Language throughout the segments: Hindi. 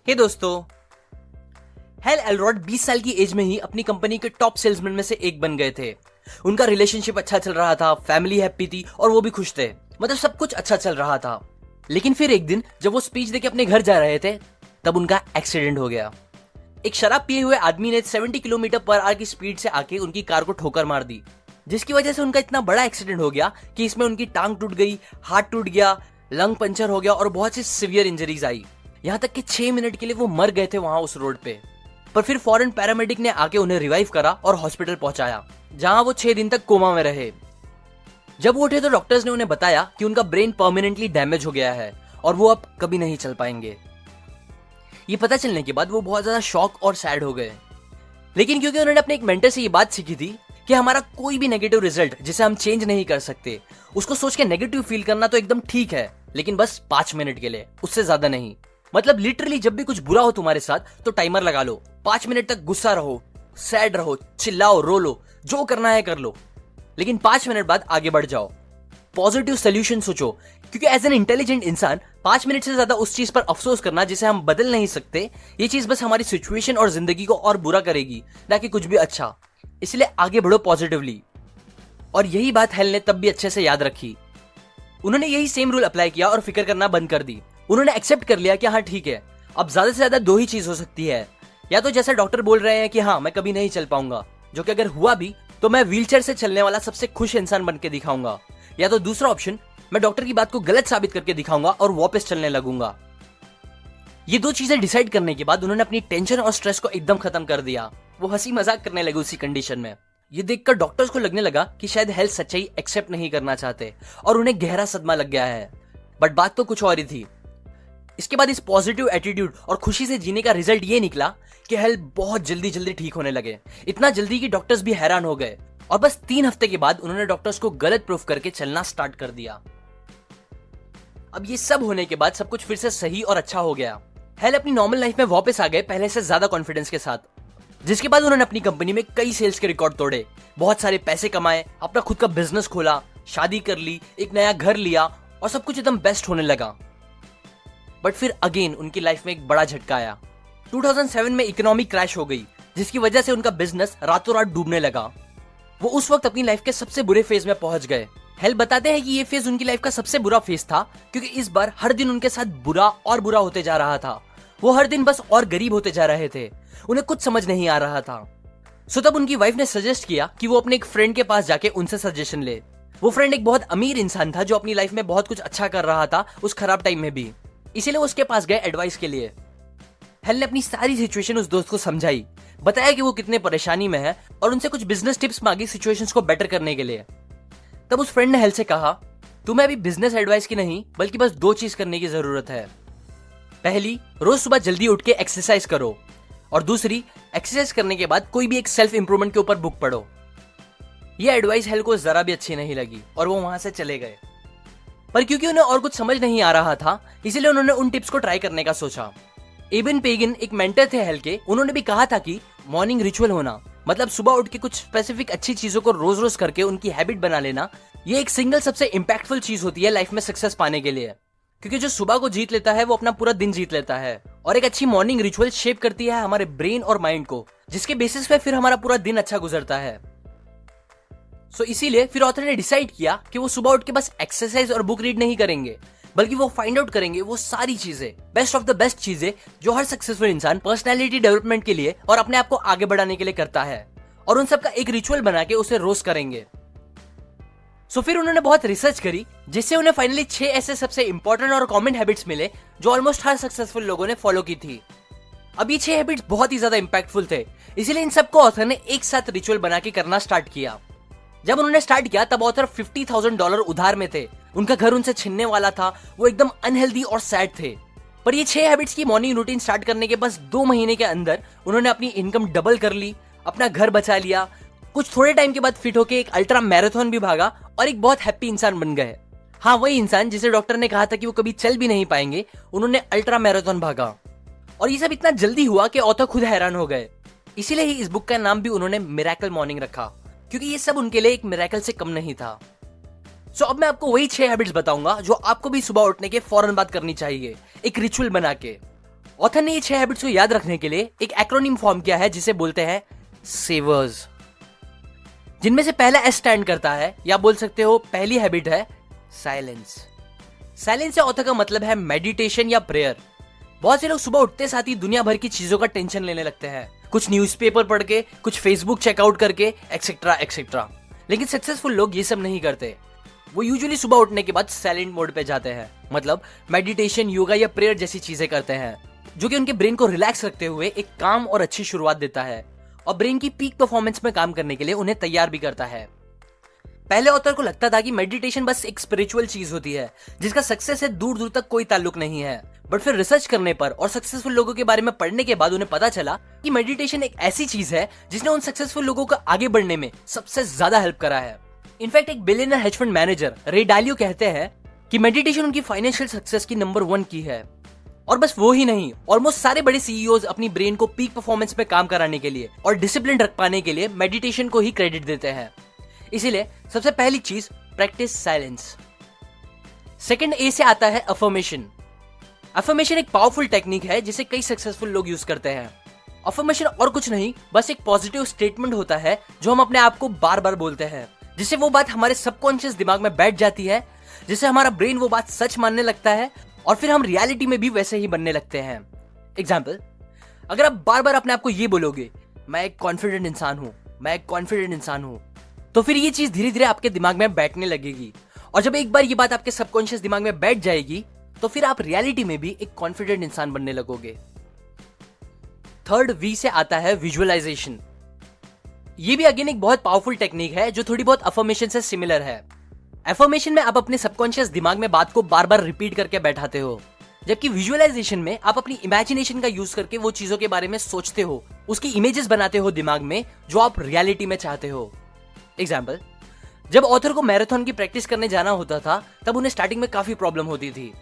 हे दोस्तों, हेल एलरॉड 20 साल की एज में ही अपनी कंपनी के टॉप सेल्समैन में से एक बन गए थे। उनका रिलेशनशिप अच्छा चल रहा था, फैमिली हैप्पी थी और वो भी खुश थे। मतलब सब कुछ अच्छा चल रहा था। लेकिन फिर एक दिन जब वो स्पीच देके अपने घर जा रहे थे तब उनका एक्सीडेंट हो गया। एक शराब पिए हुए आदमी ने 70 किलोमीटर पर आवर की स्पीड से आके उनकी कार को ठोकर मार दी, जिसकी वजह से उनका इतना बड़ा एक्सीडेंट हो गया कि इसमें उनकी टांग टूट गई, हाथ टूट गया, लंग पंचर हो गया और बहुत सी सीवियर इंजरीज आई। यहाँ तक कि 6 मिनट के लिए वो मर गए थे वहां उस रोड पे। पर फिर फॉरेन पैरामेडिक ने आके उन्हें रिवाइव करा और हॉस्पिटल पहुंचाया, जहां वो 6 दिन तक कोमा में रहे। जब वो उठे तो डॉक्टर्स ने उन्हें बताया कि उनका ब्रेन परमानेंटली डैमेज हो गया है और वो अब कभी नहीं चल पाएंगे। ये पता चलने के बाद वो बहुत ज्यादा शॉक और सैड हो गए। लेकिन क्योंकि उन्होंने अपने एक मेंटर से ये बात सीखी थी कि हमारा कोई भी नेगेटिव रिजल्ट जिसे हम चेंज नहीं कर सकते, उसको सोच के नेगेटिव फील करना तो एकदम ठीक है, लेकिन बस 5 मिनट के लिए, उससे ज्यादा नहीं। मतलब लिटरली जब भी कुछ बुरा हो तुम्हारे साथ तो टाइमर लगा लो, 5 मिनट तक गुस्सा रहो, सैड रहो, चिल्लाओ, रो लो, जो करना है कर लो, लेकिन 5 मिनट बाद आगे बढ़ जाओ। पॉजिटिव सोल्यूशन सोचो, क्योंकि एज एन इंटेलिजेंट इंसान 5 मिनट से ज्यादा उस चीज पर अफसोस करना जिसे हम बदल नहीं सकते, ये चीज बस हमारी सिचुएशन और जिंदगी को और बुरा करेगी, ना कि कुछ भी अच्छा। इसलिए आगे बढ़ो पॉजिटिवली। और यही बात हेल ने तब भी अच्छे से याद रखी। उन्होंने यही सेम रूल अप्लाई किया और फिक्र करना बंद कर दी। उन्होंने एक्सेप्ट कर लिया कि हाँ ठीक है, अब ज्यादा से ज्यादा 2 ही चीज हो सकती है, या तो जैसा डॉक्टर बोल रहे हैं कि हाँ मैं कभी नहीं चल पाऊंगा, जो कि अगर हुआ भी तो मैं व्हीलचेयर से चलने वाला सबसे खुश इंसान बन के दिखाऊंगा, या तो दूसरा ऑप्शन मैं डॉक्टर की बात को गलत साबित करके दिखाऊंगा और वापस चलने लगूंगा। ये 2 चीजें डिसाइड करने के बाद उन्होंने अपनी टेंशन और स्ट्रेस को एकदम खत्म कर दिया। वो हंसी मजाक करने लगे उसी कंडीशन में। ये देखकर डॉक्टर्स को लगने लगा कि शायद हेल्थ सच्चाई एक्सेप्ट नहीं करना चाहते और उन्हें गहरा सदमा लग गया है। बट बात तो कुछ और ही थी। इसके बाद इस पॉजिटिव एटीट्यूड और खुशी से जीने का रिजल्ट ये निकला कि हेल्थ बहुत जल्दी ठीक होने लगे। इतना जल्दी कि डॉक्टर्स भी हैरान हो गए और बस 3 हफ्ते के बाद उन्होंने डॉक्टर्स को गलत प्रूफ करके चलना स्टार्ट कर दिया। अब ये सब होने के बाद सब कुछ फिर से सही और अच्छा हो गया। हेल अपनी नॉर्मल लाइफ में वापस आ गए, पहले से ज्यादा कॉन्फिडेंस के साथ, जिसके बाद उन्होंने अपनी कंपनी में कई सेल्स के रिकॉर्ड तोड़े, बहुत सारे पैसे कमाए, अपना खुद का बिजनेस खोला, शादी कर ली, एक नया घर लिया और सब कुछ एकदम बेस्ट होने लगा। बट फिर अगेन उनकी लाइफ में एक बड़ा झटका आया। 2007 में इकोनॉमी क्रैश हो गई, जिसकी वजह से उनका बिजनेस रातों रात डूबने लगा। वो उस वक्त अपनी लाइफ के सबसे बुरे फेज में पहुंच गए। हेल बताते हैं कि ये फेज उनकी लाइफ का सबसे बुरा फेज था, क्योंकि इस बार हर दिन उनके साथ बुरा और बुरा होते जा रहा था। वो हर दिन बस और गरीब होते जा रहे थे, उन्हें कुछ समझ नहीं आ रहा था। सो तब उनकी वाइफ ने सजेस्ट किया कि वो अपने एक फ्रेंड के पास जाके उनसे सजेशन ले। वो फ्रेंड एक बहुत अमीर इंसान था जो अपनी लाइफ में बहुत कुछ अच्छा कर रहा था उस खराब टाइम में भी, इसीलिए वो उसके पास गए एडवाइस के लिए। हेल ने अपनी सारी सिचुएशन उस दोस्त को समझाई, बताया कि वो कितने परेशानी में है और उनसे कुछ बिजनेस टिप्स मांगी सिचुएशंस को बेटर करने के लिए। तब उस फ्रेंड ने हेल से कहा, तुम्हें अभी बिजनेस एडवाइस की नहीं बल्कि बस 2 चीज करने की जरूरत है। पहली, रोज सुबह जल्दी उठ के एक्सरसाइज करो, और दूसरी, एक्सरसाइज करने के बाद कोई भी एक सेल्फ इंप्रूवमेंट के ऊपर बुक पढ़ो। ये एडवाइस हेल को जरा भी अच्छी नहीं लगी और वो वहां से चले गए। पर क्योंकि उन्हें और कुछ समझ नहीं आ रहा था, इसीलिए उन्होंने उन टिप्स को ट्राई करने का सोचा। एबन पेगिन एक मेंटर थे हेल के, उन्होंने भी कहा था कि मॉर्निंग रिचुअल होना, मतलब सुबह उठ के कुछ स्पेसिफिक अच्छी चीजों को रोज रोज करके उनकी हैबिट बना लेना, ये एक सिंगल सबसे इंपैक्टफुल चीज होती है लाइफ में सक्सेस पाने के लिए। क्योंकि जो सुबह को जीत लेता है वो अपना पूरा दिन जीत लेता है, और एक अच्छी मॉर्निंग रिचुअल शेप करती है हमारे ब्रेन और माइंड को, जिसके बेसिस पे फिर हमारा पूरा दिन अच्छा गुजरता है। सो इसीलिए फिर ऑथर ने डिसाइड किया कि वो सुबह उठ के बस एक्सरसाइज और बुक रीड नहीं करेंगे, बल्कि वो फाइंड आउट करेंगे वो सारी चीजें, बेस्ट ऑफ द बेस्ट चीजें जो हर सक्सेसफुल इंसान पर्सनैलिटी डेवलपमेंट के लिए और अपने आप को आगे बढ़ाने के लिए करता है, और उन सबका एक रिचुअल बना के उसे रोज करेंगे। सो फिर उन्होंने बहुत रिसर्च करी, जिससे उन्हें फाइनली 6 ऐसे सबसे इंपॉर्टेंट और कॉमन हैबिट्स मिले जो ऑलमोस्ट हर सक्सेसफुल लोगों ने फॉलो की थी। अब ये 6 हैबिट्स बहुत ही ज्यादा इंपैक्टफुल थे, इसीलिए इन सबको ऑथर ने एक साथ रिचुअल बना के करना स्टार्ट किया। जब उन्होंने स्टार्ट किया तब ऑथर $50,000 उधार में थे, उनका घर उनसे छिनने वाला था, वो एकदम अनहेल्दी और सैड थे। पर ये 6 हैबिट्स की मॉर्निंग रूटीन स्टार्ट करने के बस 2 महीने के अंदर उन्होंने अपनी इनकम डबल कर ली, अपना घर बचा लिया, कुछ थोड़े टाइम के बाद फिट होके एक अल्ट्रा मैराथन भी भागा और एक बहुत हैप्पी इंसान बन गए। हाँ, वही इंसान जिसे डॉक्टर ने कहा था कि वो कभी चल भी नहीं पाएंगे, उन्होंने अल्ट्रा मैराथन भागा। और ये सब इतना जल्दी हुआ कि ऑथर खुद हैरान हो गए। इसीलिए ही इस बुक का नाम भी उन्होंने मिरेकल मॉर्निंग रखा, क्योंकि ये सब उनके लिए एक मिरेकल से कम नहीं था। सो अब मैं आपको वही 6 हैबिट्स बताऊंगा जो आपको भी सुबह उठने के फौरन बाद करनी चाहिए, एक रिचुअल बना के। ऑथर ने ये 6 हैबिट्स को याद रखने के लिए एक एक्रोनिम फॉर्म किया है जिसे बोलते हैं सेवर्स, जिनमें से पहला एस स्टैंड करता है, या बोल सकते हो पहली हैबिट है साइलेंस। साइलेंस से ऑथर का मतलब है मेडिटेशन या प्रेयर। बहुत से लोग सुबह उठते साथ ही दुनिया भर की चीजों का टेंशन लेने लगते हैं, कुछ न्यूज़पेपर पढ़ के, कुछ फेसबुक चेकआउट करके, एक्सेट्रा एक्सेट्रा। लेकिन सक्सेसफुल लोग ये सब नहीं करते। वो यूजुअली सुबह उठने के बाद साइलेंट मोड पे जाते हैं, मतलब मेडिटेशन, योगा या प्रेयर जैसी चीजें करते हैं, जो कि उनके ब्रेन को रिलैक्स रखते हुए एक काम और अच्छी शुरुआत देता है और ब्रेन की पीक परफॉर्मेंस में काम करने के लिए उन्हें तैयार भी करता है। पहले ऑथर को लगता था कि मेडिटेशन बस एक स्पिरिचुअल चीज होती है जिसका सक्सेस से दूर दूर तक कोई ताल्लुक नहीं है, बट फिर रिसर्च करने पर और सक्सेसफुल लोगों के बारे में पढ़ने के बाद उन्हें पता चला कि मेडिटेशन एक ऐसी चीज है जिसने उन सक्सेसफुल लोगों को आगे बढ़ने में सबसे ज्यादा हेल्प करा है। इनफैक्ट एक बिलियनर हेज फंड मैनेजर रे डालियो कहते हैं कि मेडिटेशन उनकी फाइनेंशियल सक्सेस की नंबर 1 की है। और बस वो ही नहीं, ऑलमोस्ट सारे बड़े सीईओज अपनी ब्रेन को पीक परफॉर्मेंस में काम कराने के लिए और डिसिप्लिन रख पाने के लिए मेडिटेशन को ही क्रेडिट देते हैं। इसीलिए सबसे पहली चीज, प्रैक्टिस साइलेंस। सेकंड ए से आता है अफर्मेशन। अफर्मेशन एक पावरफुल टेक्निक है जिसे कई सक्सेसफुल लोग यूज करते हैं। अफर्मेशन और कुछ नहीं, बस एक पॉजिटिव स्टेटमेंट होता है जो हम अपने आप को बार बार बोलते हैं, जिससे वो बात हमारे सबकॉन्शियस दिमाग में बैठ जाती है, जिससे हमारा ब्रेन वो बात सच मानने लगता है और फिर हम रियलिटी में भी वैसे ही बनने लगते हैं। एग्जाम्पल, अगर आप बार बार अपने आप को ये बोलोगे, मैं एक कॉन्फिडेंट इंसान हूं, मैं एक कॉन्फिडेंट इंसान हूं, तो फिर ये चीज धीरे धीरे आपके दिमाग में बैठने लगेगी। और जब एक बार ये बात आपके सबकॉन्शियस दिमाग में बैठ जाएगी तो फिर आप रियलिटी में भी एक कॉन्फिडेंट इंसान बनने लगोगे। थर्ड वी से आता है विजुअलाइजेशन। ये भी अगेन एक बहुत पावरफुल टेक्निक है जो थोड़ी बहुत अफर्मेशन से सिमिलर है। अफर्मेशन में आप अपने सबकॉन्शियस दिमाग में बात को बार बार रिपीट करके बैठाते हो, जबकि विजुअलाइजेशन में आप अपनी इमेजिनेशन का यूज करके वो चीजों के बारे में सोचते हो, उसकी इमेजेस बनाते हो दिमाग में जो आप रियलिटी में चाहते हो। एग्जाम्पल, जब ऑथर को मैराथन की प्रैक्टिस करने जाना होता था तब उन्हें स्टार्टिंग में काफी प्रॉब्लम होती थी,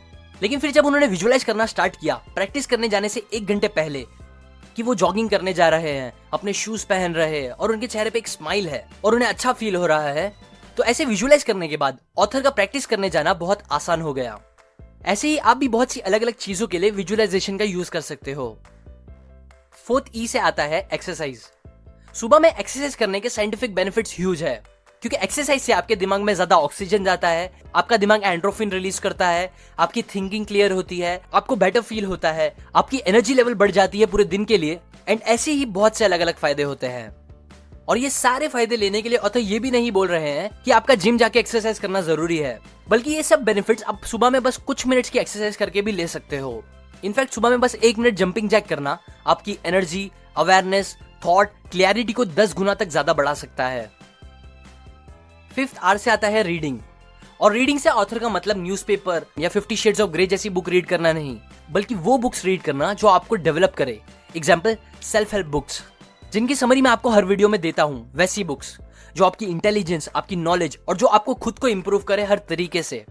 लेकिन फिर जब उन्होंने विजुअलाइज करना स्टार्ट किया प्रैक्टिस करने जाने से 1 घंटे पहले कि वो जॉगिंग करने जा रहे हैं, अपने शूज पहन रहे हैं और उनके चेहरे पे एक स्माइल है और उन्हें अच्छा फील हो रहा है, तो ऐसे विजुअलाइज करने के बाद ऑथर का प्रैक्टिस करने जाना बहुत आसान हो गया। ऐसे ही आप भी बहुत सी अलग अलग चीजों के लिए विजुअलाइजेशन का यूज कर सकते हो। फोर्थ ई से आता है एक्सरसाइज। सुबह में एक्सरसाइज करने के साइंटिफिक बेनिफिट्स ह्यूज है, क्योंकि एक्सरसाइज से आपके दिमाग में ज्यादा ऑक्सीजन जाता है, आपका दिमाग एंड्रोफिन रिलीज करता है, आपकी थिंकिंग क्लियर होती है, आपको बेटर फील होता है, आपकी एनर्जी लेवल बढ़ जाती है पूरे दिन के लिए, एंड ऐसे ही बहुत से अलग अलग फायदे होते हैं। और ये सारे फायदे लेने के लिए ऑथर ये भी नहीं बोल रहे हैं कि आपका जिम जाके एक्सरसाइज करना जरूरी है, बल्कि ये सब बेनिफिट्स आप सुबह में बस कुछ मिनट्स की एक्सरसाइज करके भी ले सकते हो। इनफैक्ट सुबह में बस 1 मिनट जंपिंग जैक करना आपकी एनर्जी, अवेयरनेस, थॉट, क्लैरिटी को 10 गुना तक ज्यादा बढ़ा सकता है। फिफ्थ आर से आता है रीडिंग। और रीडिंग से ऑथर का मतलब न्यूज़पेपर या 50 शेड्स ऑफ ग्रे जैसी बुक रीड करना नहीं, बल्कि वो बुक्स रीड करना जो आपको डेवलप करे। एग्जाम्पल, सेल्फ हेल्प बुक्स, जिनकी समरी मैं आपको हर वीडियो में देता हूं, वैसी बुक्स जो आपकी इंटेलिजेंस, आपकी नॉलेज और जो आपको खुद को इंप्रूव करे हर तरीके से।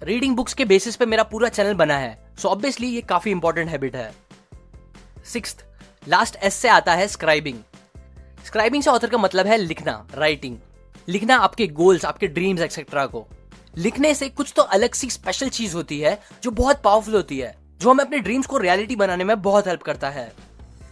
रीडिंग बुक्स के बेसिस पे मेरा पूरा चैनल बना है, सो ऑब्वियसली ये काफी इंपॉर्टेंट हैबिट है। सिक्स्थ, लास्ट एस से आता है स्क्राइबिंग। स्क्राइबिंग से ऑथर का मतलब है लिखना, राइटिंग। लिखना आपके गोल्स, आपके ड्रीम्स एक्सेट्रा को। लिखने से कुछ तो अलग सी स्पेशल चीज होती है जो बहुत पावरफुल होती है, जो हमें अपने ड्रीम्स को रियलिटी बनाने में बहुत हेल्प करता है।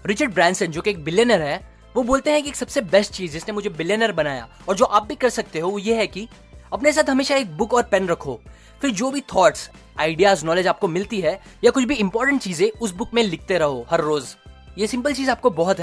रिचर्ड ब्रांसन, जो कि एक बिलियनर है, वो बोलते हैं कि एक सबसे बेस्ट चीज जिसने मुझे बिलियनर बनाया और जो आप भी कर सकते हो वो ये है कि अपने साथ हमेशा एक बुक और पेन रखो, फिर जो भी थॉट्स, आइडियाज, नॉलेज आपको मिलती है या कुछ भी इंपॉर्टेंट चीजें उस बुक में लिखते रहो हर रोज। ये सिंपल चीज आपको बहुत हेल्प